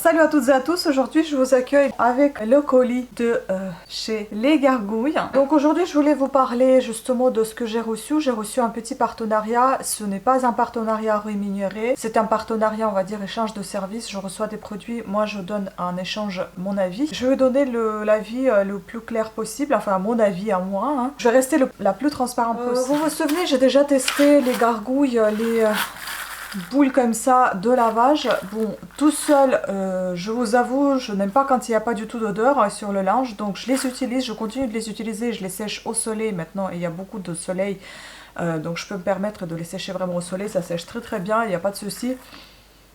Salut à toutes et à tous, aujourd'hui je vous accueille avec le colis de chez Les Gargouilles. Donc aujourd'hui je voulais vous parler justement de ce que j'ai reçu. J'ai reçu un petit partenariat, ce n'est pas un partenariat rémunéré, c'est un partenariat on va dire échange de services. Je reçois des produits, moi je donne en échange mon avis. Je vais donner l'avis le plus clair possible, enfin mon avis à moi. Hein. Je vais rester la plus transparente possible. Vous vous souvenez, j'ai déjà testé les gargouilles, les... boules comme ça de lavage. Bon, tout seul, je vous avoue, je n'aime pas quand il n'y a pas du tout d'odeur sur le linge, donc je les utilise, je continue de les utiliser, je les sèche au soleil maintenant, il y a beaucoup de soleil, donc je peux me permettre de les sécher vraiment au soleil, ça sèche très très bien, il n'y a pas de souci.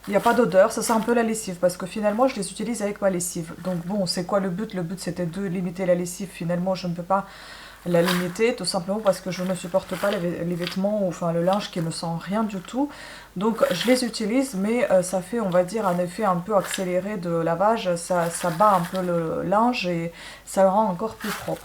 Il n'y a pas d'odeur, ça sent un peu la lessive parce que finalement je les utilise avec ma lessive. Donc bon, c'est quoi le but? Le but c'était de limiter la lessive, finalement je ne peux pas la limiter tout simplement parce que je ne supporte pas les vêtements ou enfin le linge qui ne sent rien du tout. Donc je les utilise mais ça fait on va dire un effet un peu accéléré de lavage, ça bat un peu le linge et ça le rend encore plus propre.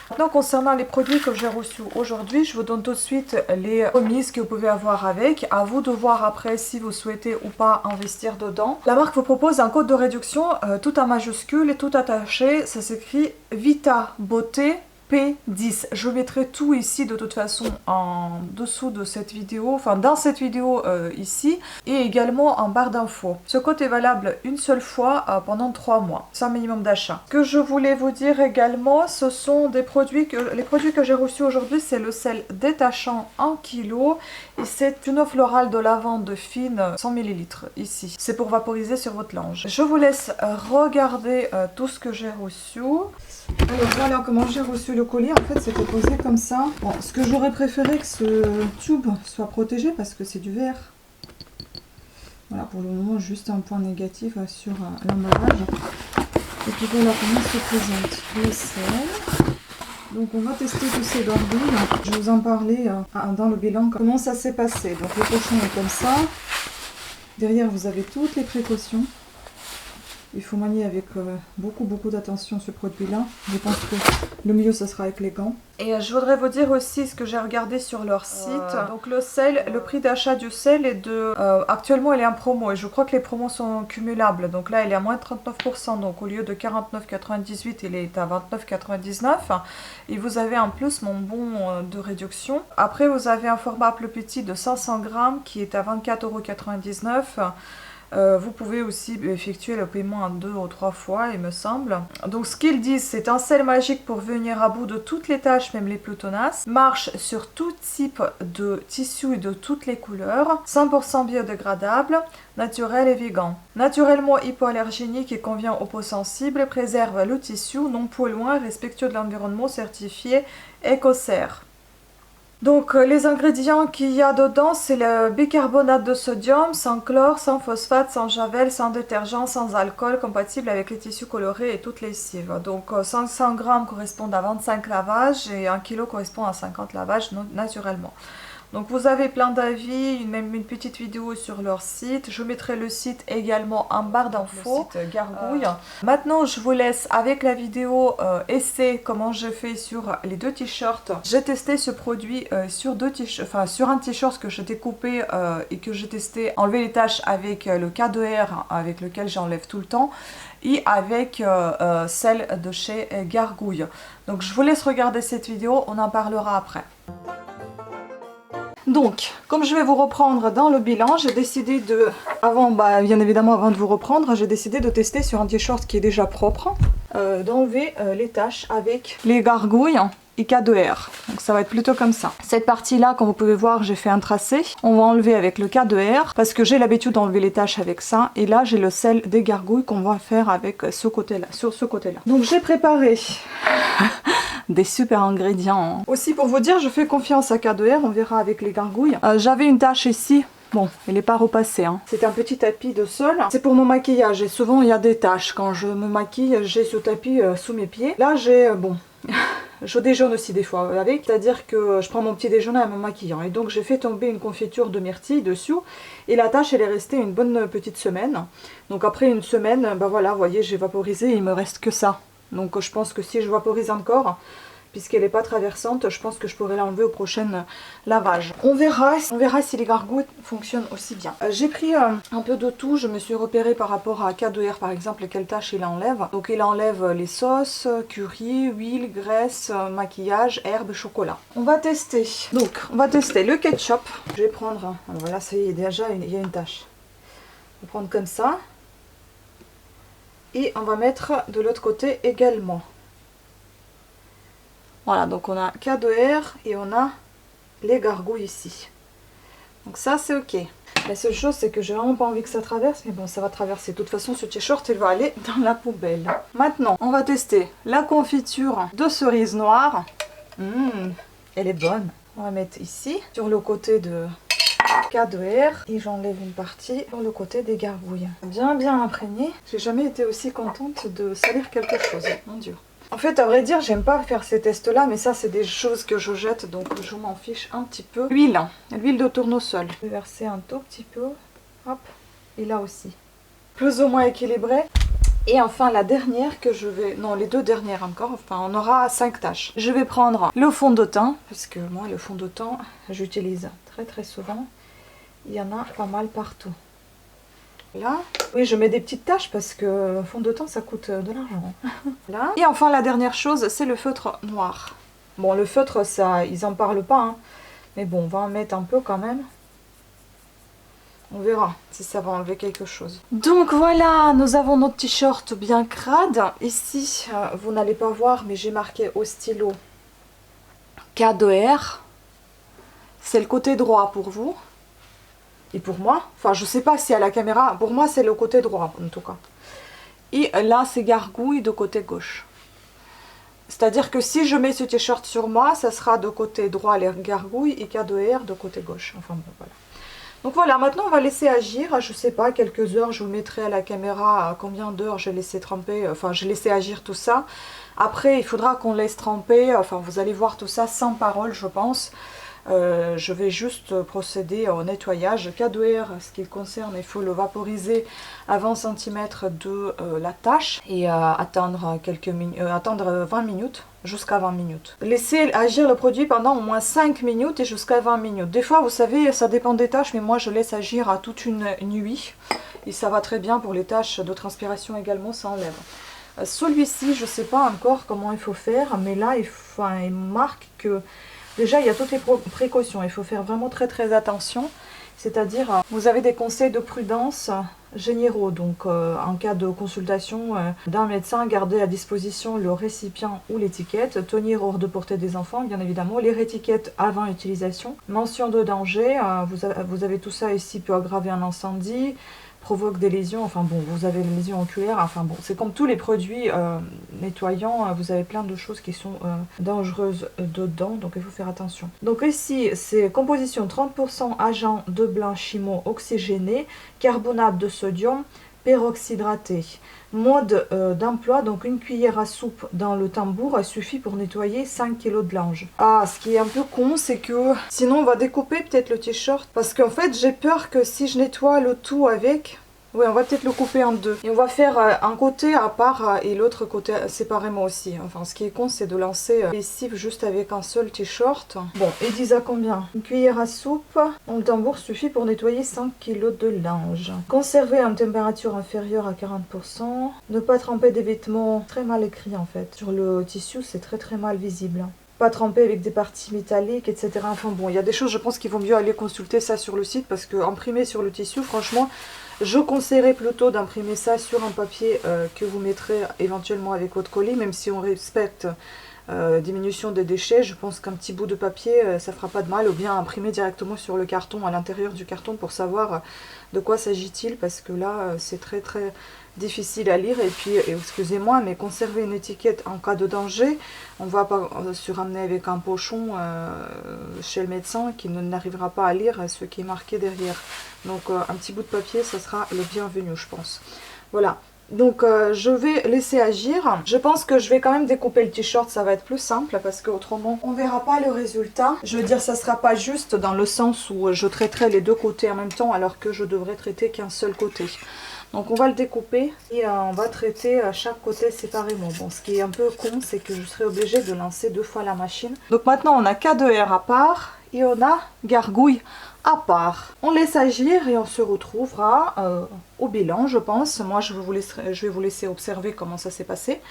Maintenant concernant les produits que j'ai reçus aujourd'hui, je vous donne tout de suite les remises que vous pouvez avoir avec. À vous de voir après si vous souhaitez ou pas investir dedans. La marque vous propose un code de réduction tout en majuscule et tout attaché. Ça s'écrit Vita Beauté P10. Je mettrai tout ici de toute façon en dessous de cette vidéo, enfin dans cette vidéo ici, et également en barre d'infos. Ce code est valable une seule fois pendant 3 mois, sans minimum d'achat. Ce que je voulais vous dire également, ce sont des produits les produits que j'ai reçus aujourd'hui, c'est le sel détachant en kilo, et c'est une eau florale de lavande fine 100 ml ici. C'est pour vaporiser sur votre linge. Je vous laisse regarder tout ce que j'ai reçu. Alors voilà comment j'ai reçu le colis, en fait c'était posé comme ça. Bon, ce que j'aurais préféré que ce tube soit protégé parce que c'est du verre. Voilà pour le moment juste un point négatif sur l'emballage. Et puis voilà comment se présente le sel. Donc on va tester tous ces gargouilles. Je vais vous en parler dans le bilan comment ça s'est passé. Donc le pochon est comme ça. Derrière vous avez toutes les précautions. Il faut manier avec beaucoup d'attention ce produit-là. Je pense que le mieux, ce sera avec les gants. Et je voudrais vous dire aussi ce que j'ai regardé sur leur site. Donc le sel, le prix d'achat du sel est de... actuellement, il est en promo et je crois que les promos sont cumulables. Donc là, il est à moins 39%. Donc au lieu de 49,98, il est à 29,99. Et vous avez en plus mon bon de réduction. Après, vous avez un format plus petit de 500 grammes qui est à 24,99 €. Vous pouvez aussi effectuer le paiement en 2 ou 3 fois, il me semble. Donc ce qu'ils disent, c'est un sel magique pour venir à bout de toutes les tâches, même les plus tenaces. Marche sur tout type de tissu et de toutes les couleurs. 100% biodégradable, naturel et vegan. Naturellement hypoallergénique et convient aux peaux sensibles. Préserve le tissu, non polluant, respectueux de l'environnement, certifié EcoCert. Donc les ingrédients qu'il y a dedans, c'est le bicarbonate de sodium, sans chlore, sans phosphate, sans javel, sans détergent, sans alcool, compatible avec les tissus colorés et toutes les lessives. Donc 500 grammes correspondent à 25 lavages et 1 kg correspond à 50 lavages naturellement. Donc vous avez plein d'avis, même une petite vidéo sur leur site. Je mettrai le site également en barre d'infos. Le site Gargouille. Maintenant je vous laisse avec la vidéo essai comment je fais sur les 2 t-shirts. J'ai testé ce produit sur sur un t-shirt que j'ai découpé et que j'ai testé enlever les taches avec le K2R avec lequel j'enlève tout le temps. Et avec celle de chez Gargouille. Donc je vous laisse regarder cette vidéo, on en parlera après. Donc, comme je vais vous reprendre dans le bilan, j'ai décidé de, bien évidemment avant de vous reprendre, j'ai décidé de tester sur un t-shirt qui est déjà propre, d'enlever les taches avec les gargouilles et K2R. Donc ça va être plutôt comme ça. Cette partie-là, comme vous pouvez voir, j'ai fait un tracé. On va enlever avec le K2R parce que j'ai l'habitude d'enlever les taches avec ça. Et là, j'ai le sel des gargouilles qu'on va faire avec ce côté-là, sur ce côté-là. Donc j'ai préparé des super ingrédients. Aussi pour vous dire, je fais confiance à K2R, on verra avec les gargouilles. J'avais une tache ici. Bon, elle n'est pas repassée. Hein. C'est un petit tapis de sol. C'est pour mon maquillage et souvent il y a des taches. Quand je me maquille, j'ai ce tapis sous mes pieds. Là, j'ai... bon... Je déjeune aussi des fois avec, c'est-à-dire que je prends mon petit déjeuner à mon maquillant. Et donc j'ai fait tomber une confiture de myrtille dessus. Et la tâche, elle est restée une bonne petite semaine. Donc après une semaine, voilà, vous voyez, j'ai vaporisé, il me reste que ça. Donc je pense que si je vaporise encore, puisqu'elle n'est pas traversante. Je pense que je pourrais l'enlever au prochain lavage. On verra si les gargouilles fonctionnent aussi bien. J'ai pris un peu de tout. Je me suis repérée par rapport à K2R par exemple, quelle tâche il enlève. Donc il enlève les sauces, curry, huile, graisse, maquillage, herbes, chocolat. On va tester. Donc on va tester le ketchup. Je vais prendre, voilà, ça y est, déjà il y a une tache. On va prendre comme ça. Et on va mettre de l'autre côté également. Voilà, donc on a K2R et on a les gargouilles ici. Donc ça c'est ok. La seule chose c'est que j'ai vraiment pas envie que ça traverse, mais bon ça va traverser. De toute façon ce t-shirt il va aller dans la poubelle. Maintenant on va tester la confiture de cerise noire. Elle est bonne. On va mettre ici sur le côté de K2R et j'enlève une partie sur le côté des gargouilles. Bien imprégné. J'ai jamais été aussi contente de salir quelque chose, mon dieu. En fait, à vrai dire, j'aime pas faire ces tests-là, mais ça, c'est des choses que je jette, donc je m'en fiche un petit peu. L'huile de tournesol. Je vais verser un tout petit peu. Hop, et là aussi. Plus ou moins équilibré. Et enfin, la dernière que je vais... Non, les deux dernières encore. Enfin, on aura 5 tâches. Je vais prendre le fond de teint, parce que moi, le fond de teint, j'utilise très souvent. Il y en a pas mal partout. Là, oui, je mets des petites taches parce que fond de teint ça coûte de l'argent. Là. Et enfin la dernière chose, c'est le feutre noir. Bon, le feutre, ça, ils en parlent pas, hein. Mais bon, on va en mettre un peu quand même. On verra si ça va enlever quelque chose. Donc voilà, nous avons notre t-shirt bien crade. Ici, vous n'allez pas voir, mais j'ai marqué au stylo K2R. C'est le côté droit pour vous. Et pour moi, enfin je sais pas si à la caméra, pour moi c'est le côté droit en tout cas. Et là c'est gargouille de côté gauche. C'est-à-dire que si je mets ce t-shirt sur moi, ça sera de côté droit les gargouilles et K2R de côté gauche. Enfin bon voilà. Donc voilà, maintenant on va laisser agir, je sais pas, quelques heures, je vous mettrai à la caméra combien d'heures j'ai laissé tremper, enfin j'ai laissé agir tout ça. Après il faudra qu'on laisse tremper, enfin vous allez voir tout ça sans parole je pense. Je vais juste procéder au nettoyage. K2R, ce qui concerne, il faut le vaporiser à 20 cm de la tâche et attendre attendre 20 minutes, jusqu'à 20 minutes. Laissez agir le produit pendant au moins 5 minutes et jusqu'à 20 minutes. Des fois, vous savez, ça dépend des tâches, mais moi je laisse agir à toute une nuit et ça va très bien pour les tâches de transpiration également, ça enlève. Celui-ci, je ne sais pas encore comment il faut faire, mais là, il marque que déjà, il y a toutes les précautions, il faut faire vraiment très attention. C'est-à-dire, vous avez des conseils de prudence généraux. Donc, en cas de consultation d'un médecin, gardez à disposition le récipient ou l'étiquette. Tenir hors de portée des enfants, bien évidemment. Lire l'étiquette avant utilisation. Mention de danger, vous avez tout ça ici, peut aggraver un incendie. Provoque des lésions, enfin bon, vous avez les lésions oculaires, enfin bon, c'est comme tous les produits nettoyants, vous avez plein de choses qui sont dangereuses dedans, donc il faut faire attention. Donc ici, c'est composition 30% agent de blanchiment oxygéné, carbonate de sodium, peroxydraté. Mode d'emploi, donc une cuillère à soupe dans le tambour, elle suffit pour nettoyer 5 kg de linge. Ah, ce qui est un peu con, c'est que sinon on va découper peut-être le t-shirt. Parce qu'en fait, j'ai peur que si je nettoie le tout avec... Oui, on va peut-être le couper en deux. Et on va faire un côté à part et l'autre côté séparément aussi. Enfin, ce qui est con, c'est de lancer les lessive juste avec un seul t-shirt. Bon, ils disent à combien? Une cuillère à soupe dans le tambour suffit pour nettoyer 5 kg de linge. Conserver à une température inférieure à 40%. Ne pas tremper des vêtements. Très mal écrit en fait. Sur le tissu, c'est très mal visible. Pas tremper avec des parties métalliques, etc. Enfin bon, il y a des choses, je pense qu'il vaut mieux aller consulter ça sur le site parce que imprimer sur le tissu, franchement, je conseillerais plutôt d'imprimer ça sur un papier que vous mettrez éventuellement avec votre colis, même si on respecte diminution des déchets. Je pense qu'un petit bout de papier, ça fera pas de mal, ou bien imprimer directement sur le carton, à l'intérieur du carton, pour savoir de quoi s'agit-il, parce que là, c'est très difficile à lire. Et puis, excusez-moi, mais conserver une étiquette en cas de danger, on va pas se ramener avec un pochon chez le médecin qui n'arrivera pas à lire ce qui est marqué derrière. Donc un petit bout de papier, ça sera le bienvenu, je pense. Voilà. Donc je vais laisser agir. Je pense que je vais quand même découper le t-shirt, ça va être plus simple parce qu'autrement on verra pas le résultat. Je veux dire, ça sera pas juste dans le sens où je traiterai les deux côtés en même temps alors que je devrais traiter qu'un seul côté. Donc on va le découper et on va traiter chaque côté séparément. Bon, ce qui est un peu con, c'est que je serai obligée de lancer 2 fois la machine. Donc maintenant on a K2R à part et on a Gargouille à part. On laisse agir et on se retrouvera au bilan, je pense. Moi je vais vous laisser observer comment ça s'est passé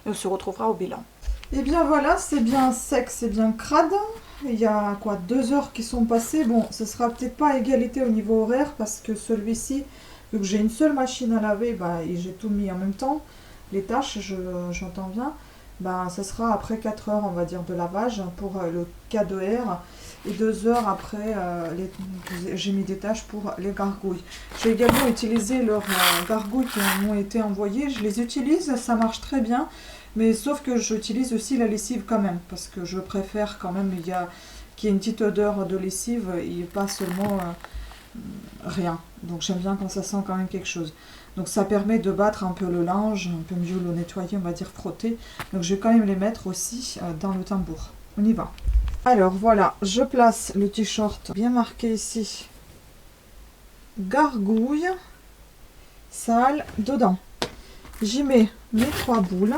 et on se retrouvera au bilan. Et bien voilà, c'est bien sec, c'est bien crade. Il y a quoi, 2 heures qui sont passées. Bon, ce sera peut-être pas à égalité au niveau horaire parce que celui-ci, vu que j'ai une seule machine à laver, bah, et j'ai tout mis en même temps, les tâches, j'entends bien, bah, ça sera après 4 heures, on va dire, de lavage pour le K2R et 2 heures après, j'ai mis des tâches pour les gargouilles. J'ai également utilisé leurs gargouilles qui m'ont été envoyées. Je les utilise, ça marche très bien. Mais sauf que j'utilise aussi la lessive quand même, parce que je préfère quand même qu'il y ait une petite odeur de lessive et pas seulement rien. Donc j'aime bien quand ça sent quand même quelque chose. Donc ça permet de battre un peu le linge, un peu mieux le nettoyer, on va dire frotter. Donc je vais quand même les mettre aussi dans le tambour. On y va. Alors voilà, je place le t-shirt bien marqué ici. Gargouille, sale, dedans. J'y mets mes 3 boules.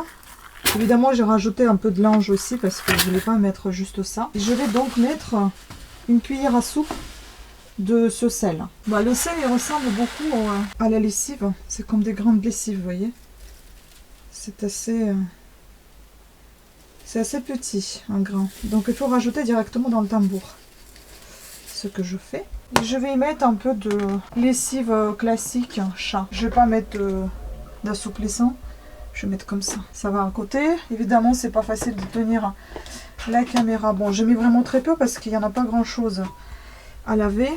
Évidemment, j'ai rajouté un peu de linge aussi parce que je ne voulais pas mettre juste ça. Je vais donc mettre une cuillère à soupe de ce sel. Bah, le sel, il ressemble beaucoup à la lessive. C'est comme des grandes lessives, vous voyez. C'est assez petit, un grain. Donc, il faut rajouter directement dans le tambour. Ce que je fais. Je vais y mettre un peu de lessive classique, chat. Je ne vais pas mettre d'assouplissant. Je vais mettre comme ça. Ça va à côté. Évidemment, c'est pas facile de tenir la caméra. Bon, j'ai mis vraiment très peu parce qu'il n'y en a pas grand chose à laver.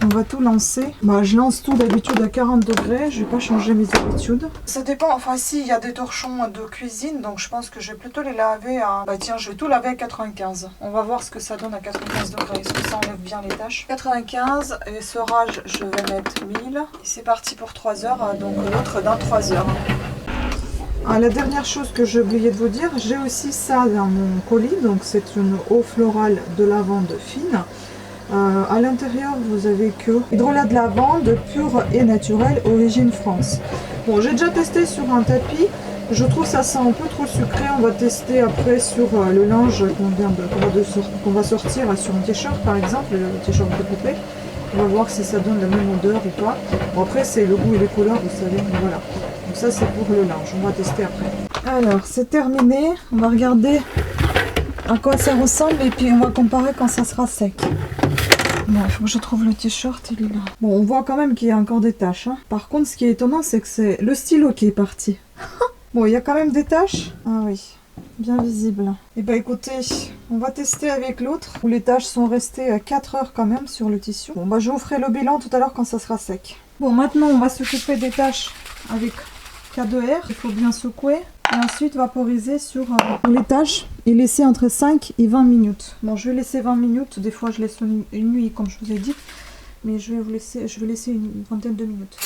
On va tout lancer. Bah, je lance tout d'habitude à 40 degrés. Je vais pas changer mes habitudes. Ça dépend. Enfin, si, il y a des torchons de cuisine. Donc, je pense que je vais plutôt les laver à... Bah, tiens, je vais tout laver à 95. On va voir ce que ça donne à 95 degrés. Est-ce que ça enlève bien les taches? 95. Et serrage, je vais mettre 1000. Et c'est parti pour 3 heures. Donc, l'autre dans 3 heures. Ah, la dernière chose que j'ai oublié de vous dire, j'ai aussi ça dans mon colis, donc c'est une eau florale de lavande fine. À l'intérieur, vous avez que hydrolat de lavande pure et naturelle, origine France. Bon, j'ai déjà testé sur un tapis, je trouve ça sent un peu trop sucré. On va tester après sur le linge qu'on va sortir sur un t-shirt par exemple, le t-shirt de poupée. On va voir si ça donne la même odeur ou pas. Bon, après, c'est le goût et les couleurs, vous savez, voilà. Donc ça, c'est pour le linge. On va tester après. Alors, c'est terminé. On va regarder à quoi ça ressemble et puis on va comparer quand ça sera sec. Bon, il faut que je trouve le t-shirt, il est là. Bon, on voit quand même qu'il y a encore des taches. Hein. Par contre, ce qui est étonnant, c'est que c'est le stylo qui est parti. Bon, il y a quand même des taches. Ah oui. Bien visible. Et bah écoutez, on va tester avec l'autre où les taches sont restées 4 heures quand même sur le tissu. Bon bah je vous ferai le bilan tout à l'heure quand ça sera sec. Bon maintenant on va s'occuper des taches avec K2R. Il faut bien secouer et ensuite vaporiser sur les taches et laisser entre 5 et 20 minutes. Bon je vais laisser 20 minutes, des fois je laisse une nuit comme je vous ai dit, mais je vais laisser une vingtaine de minutes.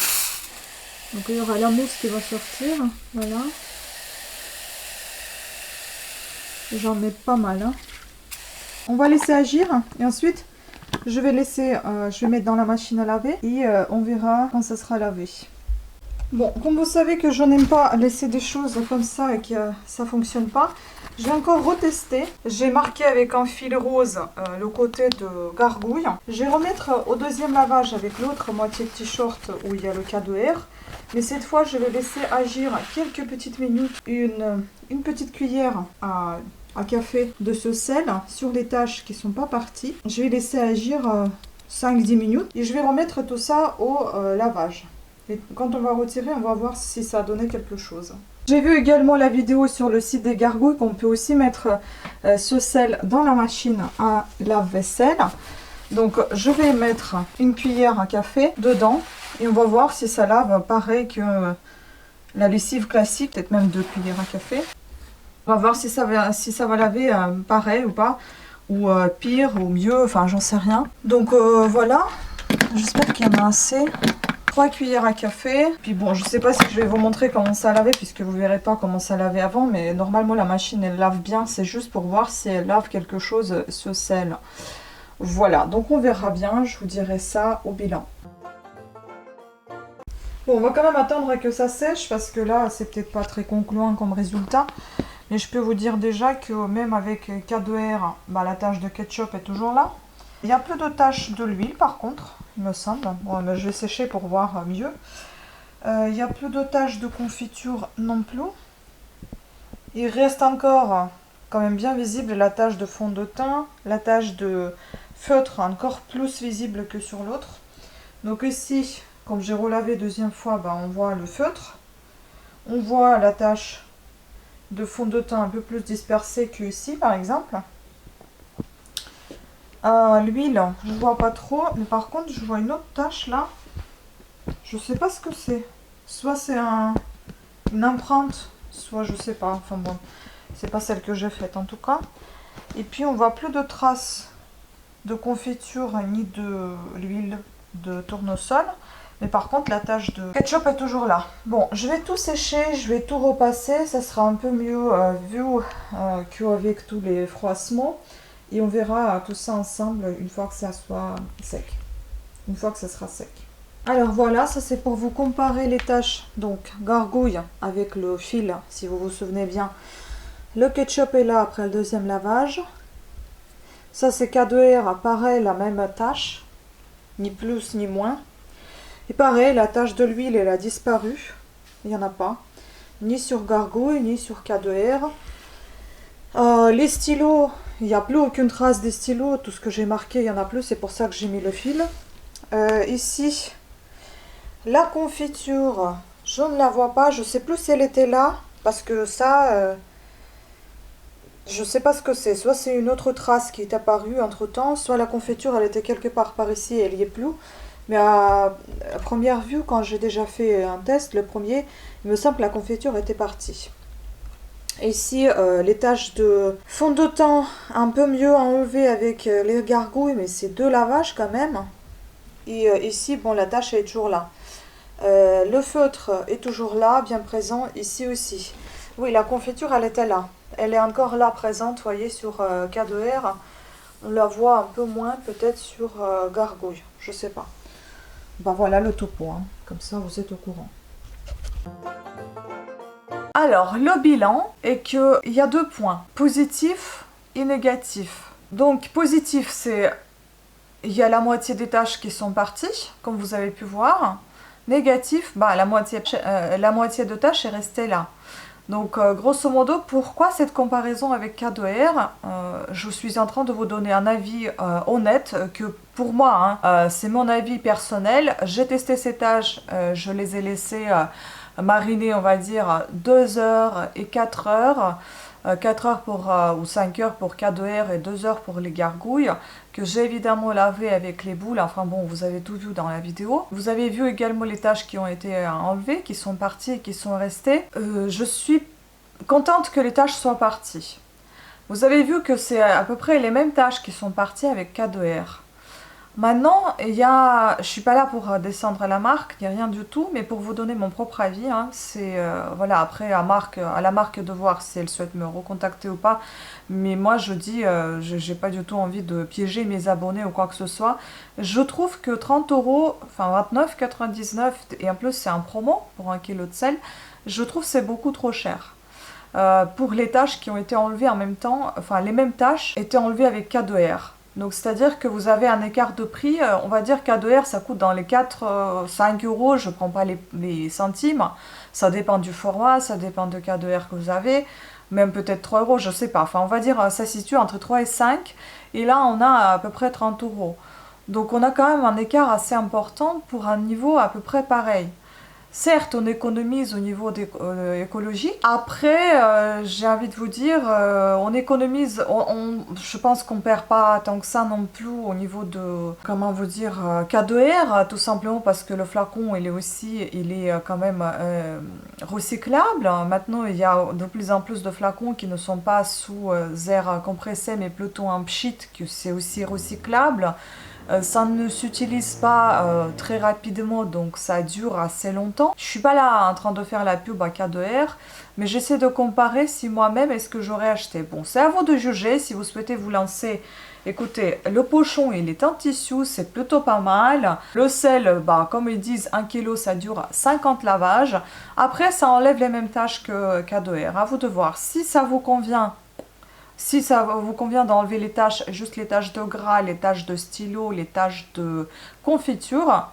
Donc il y aura la mousse qui va sortir, voilà. J'en mets pas mal. Hein. On va laisser agir et ensuite je vais mettre dans la machine à laver et on verra quand ça sera lavé. Bon, comme vous savez que je n'aime pas laisser des choses comme ça et que ça fonctionne pas, je vais encore retester. J'ai marqué avec un fil rose le côté de gargouille. Je vais remettre au deuxième lavage avec l'autre moitié de t-shirt où il y a le K2R. Mais cette fois, je vais laisser agir quelques petites minutes une petite cuillère à café de ce sel sur les taches qui ne sont pas parties. Je vais laisser agir 5-10 minutes et je vais remettre tout ça au lavage. Et quand on va retirer, on va voir si ça a donné quelque chose. J'ai vu également la vidéo sur le site des gargouilles qu'on peut aussi mettre ce sel dans la machine à lave-vaisselle. Donc je vais mettre une cuillère à café dedans et on va voir si ça lave pareil que la lessive classique, peut-être même 2 cuillères à café. On va voir si ça va laver pareil ou pas, ou pire ou mieux, enfin j'en sais rien. Donc voilà, j'espère qu'il y en a assez. 3 cuillères à café. Puis bon, je sais pas si je vais vous montrer comment ça lavait puisque vous verrez pas comment ça lavait avant, mais normalement la machine elle lave bien, c'est juste pour voir si elle lave quelque chose ce sel. Voilà, donc on verra bien, je vous dirai ça au bilan. Bon, on va quand même attendre que ça sèche parce que là, c'est peut-être pas très concluant comme résultat. Mais je peux vous dire déjà que même avec K2R, bah, la tache de ketchup est toujours là. Il y a plus de taches de l'huile par contre, il me semble. Bon, mais je vais sécher pour voir mieux. Il n'y a plus de taches de confiture non plus. Il reste encore quand même bien visible la tache de fond de teint, la tache de feutre encore plus visible que sur l'autre. Donc ici, comme j'ai relavé deuxième fois, bah, on voit le feutre. On voit la tache de fond de teint un peu plus dispersée que ici par exemple. L'huile, je ne vois pas trop, mais par contre je vois une autre tache là. Je sais pas ce que c'est. Soit c'est une empreinte, soit je sais pas. Enfin bon, c'est pas celle que j'ai faite en tout cas. Et puis on voit plus de traces de confiture ni de l'huile de tournesol. Mais par contre la tache de ketchup est toujours là. Bon, je vais tout sécher, je vais tout repasser. Ça sera un peu mieux vu qu'avec tous les froissements. Et on verra tout ça ensemble une fois que ça soit sec. Une fois que ça sera sec. Alors voilà, ça c'est pour vous comparer les taches. Donc gargouille avec le fil, si vous vous souvenez bien. Le ketchup est là après le deuxième lavage. Ça c'est K2R, pareil, la même tache. Ni plus ni moins. Et pareil, la tache de l'huile elle a disparu. Il n'y en a pas. Ni sur gargouille, ni sur K2R. Les stylos, il n'y a plus aucune trace des stylos. Tout ce que j'ai marqué, il n'y en a plus. C'est pour ça que j'ai mis le fil. Ici, la confiture, je ne la vois pas. Je ne sais plus si elle était là. Parce que ça, je ne sais pas ce que c'est. Soit c'est une autre trace qui est apparue entre temps. Soit la confiture, elle était quelque part par ici et elle n'y est plus. Mais à première vue, quand j'ai déjà fait un test, le premier, il me semble que la confiture était partie. Ici, les taches de fond de teint un peu mieux enlevées avec les gargouilles, mais c'est 2 lavages quand même. Et ici, bon, la tache est toujours là. Le feutre est toujours là, bien présent, ici aussi. Oui, la confiture, elle était là. Elle est encore là, présente, vous voyez, sur K2R. On la voit un peu moins, peut-être, sur gargouille, je sais pas. Ben voilà le topo, hein. Comme ça, vous êtes au courant. Alors, le bilan est qu'il y a 2 points, positif et négatif. Donc, positif, c'est il y a la moitié des tâches qui sont parties, comme vous avez pu voir. Négatif, bah, la moitié de tâches est restée là. Donc, grosso modo, pourquoi cette comparaison avec K2R? Je suis en train de vous donner un avis honnête, que pour moi, hein, c'est mon avis personnel. J'ai testé ces tâches, je les ai laissées mariner, on va dire, 2 heures et 4 heures. 4 heures pour, ou 5 heures pour K2R et 2 heures pour les gargouilles, que j'ai évidemment lavé avec les boules. Enfin bon, vous avez tout vu dans la vidéo. Vous avez vu également les taches qui ont été enlevées, qui sont parties et qui sont restées. Je suis contente que les taches soient parties. Vous avez vu que c'est à peu près les mêmes taches qui sont parties avec K2R. Maintenant, je ne suis pas là pour descendre à la marque, ni rien du tout, mais pour vous donner mon propre avis. Hein, c'est voilà, après à la marque de voir si elle souhaite me recontacter ou pas. Mais moi je dis, je n'ai pas du tout envie de piéger mes abonnés ou quoi que ce soit. Je trouve que 30 €, enfin 29,99 €, et en plus c'est un promo pour 1 kg de sel, je trouve que c'est beaucoup trop cher. Pour les tâches qui ont été enlevées en même temps, enfin les mêmes tâches étaient enlevées avec K2R. Donc c'est-à-dire que vous avez un écart de prix, on va dire K2R ça coûte dans les 4-5 €, je ne prends pas les centimes, ça dépend du format, ça dépend de K2R que vous avez, même peut-être 3 €, je ne sais pas, enfin on va dire ça se situe entre 3 et 5, et là on a à peu près 30 €. Donc on a quand même un écart assez important pour un niveau à peu près pareil. Certes, on économise au niveau écologique. Après, j'ai envie de vous dire, on économise, je pense qu'on ne perd pas tant que ça non plus au niveau de, comment vous dire, K2R, tout simplement parce que le flacon, il est quand même recyclable. Maintenant, il y a de plus en plus de flacons qui ne sont pas sous air compressé, mais plutôt en pchit, que c'est aussi recyclable. Ça ne s'utilise pas très rapidement, donc ça dure assez longtemps. Je suis pas là en train de faire la pub à K2R, mais j'essaie de comparer si moi-même est-ce que j'aurais acheté. Bon, c'est à vous de juger si vous souhaitez vous lancer Écoutez, le pochon il est en tissu, c'est plutôt pas mal. Le sel, bah, comme ils disent, 1 kg ça dure 50 lavages. Après ça enlève les mêmes tâches que K2R. À vous de voir. Si ça vous convient, si ça vous convient d'enlever les taches, juste les taches de gras, les taches de stylo, les taches de confiture,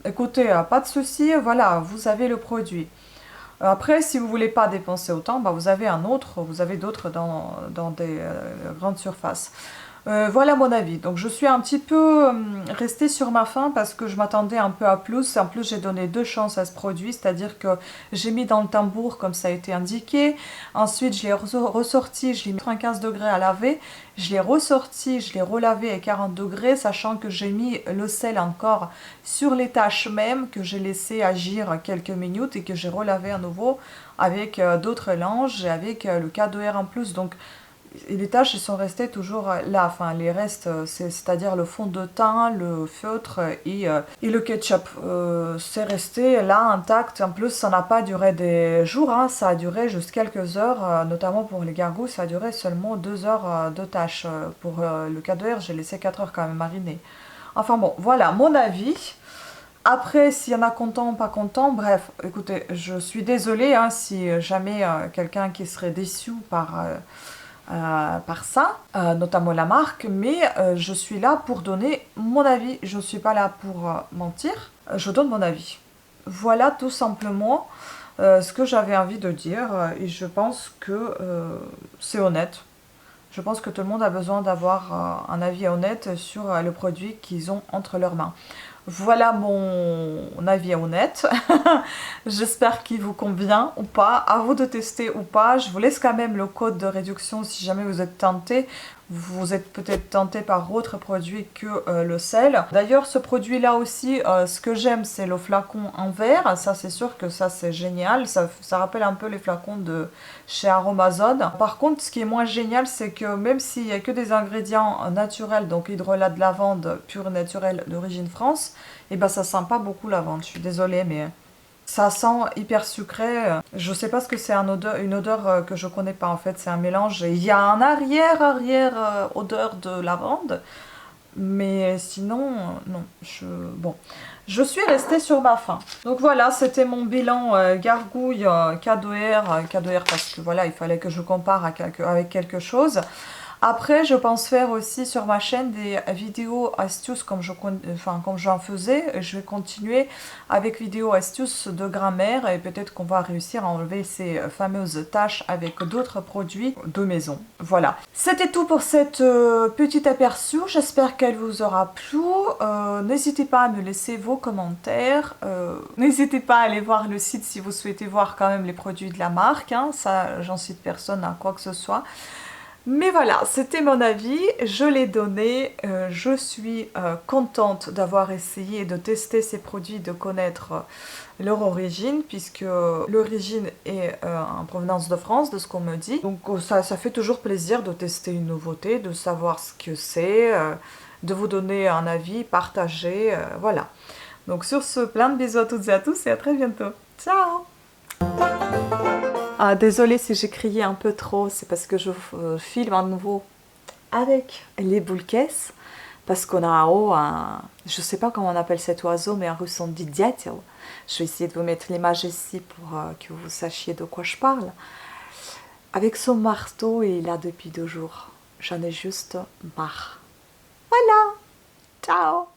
écoutez, pas de souci, voilà, vous avez le produit. Après, si vous voulez pas dépenser autant, bah, vous avez vous avez d'autres dans des grandes surfaces. Voilà mon avis. Donc je suis un petit peu restée sur ma faim parce que je m'attendais un peu à plus. En plus, j'ai donné 2 chances à ce produit, c'est-à-dire que j'ai mis dans le tambour comme ça a été indiqué. Ensuite, je l'ai ressorti, je l'ai mis à 95 degrés à laver. Je l'ai ressorti, je l'ai relavé à 40 degrés, sachant que j'ai mis le sel encore sur les taches même, que j'ai laissé agir quelques minutes et que j'ai relavé à nouveau avec d'autres linges et avec le K2R en plus. Donc les taches elles sont restées toujours là, enfin les restes, c'est-à-dire le fond de teint, le feutre et le ketchup. C'est resté là intact. En plus, ça n'a pas duré des jours, hein, ça a duré juste quelques heures, notamment pour les gargouilles, ça a duré seulement 2 heures de tâche. Pour le K2R, j'ai laissé 4 heures quand même mariner. Enfin bon, voilà mon avis. Après, s'il y en a content ou pas content, bref, écoutez, je suis désolée hein, si jamais quelqu'un qui serait déçu par ça, notamment la marque, mais je suis là pour donner mon avis, je ne suis pas là pour mentir, je donne mon avis. Voilà tout simplement ce que j'avais envie de dire et je pense que c'est honnête. Je pense que tout le monde a besoin d'avoir un avis honnête sur le produit qu'ils ont entre leurs mains. Voilà mon avis honnête. J'espère qu'il vous convient ou pas. À vous de tester ou pas. Je vous laisse quand même le code de réduction si jamais vous êtes tenté. Vous êtes peut-être tenté par autre produit que le sel. D'ailleurs, ce produit-là aussi, ce que j'aime, c'est le flacon en verre. Ça, c'est sûr que ça, c'est génial. Ça rappelle un peu les flacons de chez Aromazone. Par contre, ce qui est moins génial, c'est que même s'il n'y a que des ingrédients naturels, donc hydrolat de lavande pur naturel d'origine France, et ben ça sent pas beaucoup la lavande. Je suis désolée, mais ça sent hyper sucré. Je sais pas ce que c'est une odeur que je connais pas en fait. C'est un mélange. Il y a un arrière odeur de lavande. Mais sinon, non. Bon. Je suis restée sur ma faim. Donc voilà, c'était mon bilan gargouille K2R parce que voilà, il fallait que je compare avec quelque chose. Après, je pense faire aussi sur ma chaîne des vidéos astuces comme j'en faisais. Je vais continuer avec vidéos astuces de grammaire et peut-être qu'on va réussir à enlever ces fameuses taches avec d'autres produits de maison. Voilà. C'était tout pour cette petite aperçu. J'espère qu'elle vous aura plu. N'hésitez pas à me laisser vos commentaires. N'hésitez pas à aller voir le site si vous souhaitez voir quand même les produits de la marque. Hein. Ça, j'en cite personne à quoi que ce soit. Mais voilà, c'était mon avis, je l'ai donné, je suis contente d'avoir essayé de tester ces produits, de connaître leur origine, puisque l'origine est en provenance de France, de ce qu'on me dit. Donc ça fait toujours plaisir de tester une nouveauté, de savoir ce que c'est, de vous donner un avis, partager, voilà. Donc sur ce, plein de bisous à toutes et à tous et à très bientôt. Ciao! Ah, désolée si j'ai crié un peu trop, c'est parce que je filme à nouveau avec les boules caisses, parce qu'on a en haut un, je sais pas comment on appelle cet oiseau, mais un russon dit dyatel. Je vais essayer de vous mettre l'image ici pour que vous sachiez de quoi je parle. Avec son marteau, et il est là depuis 2 jours. J'en ai juste marre. Voilà, ciao!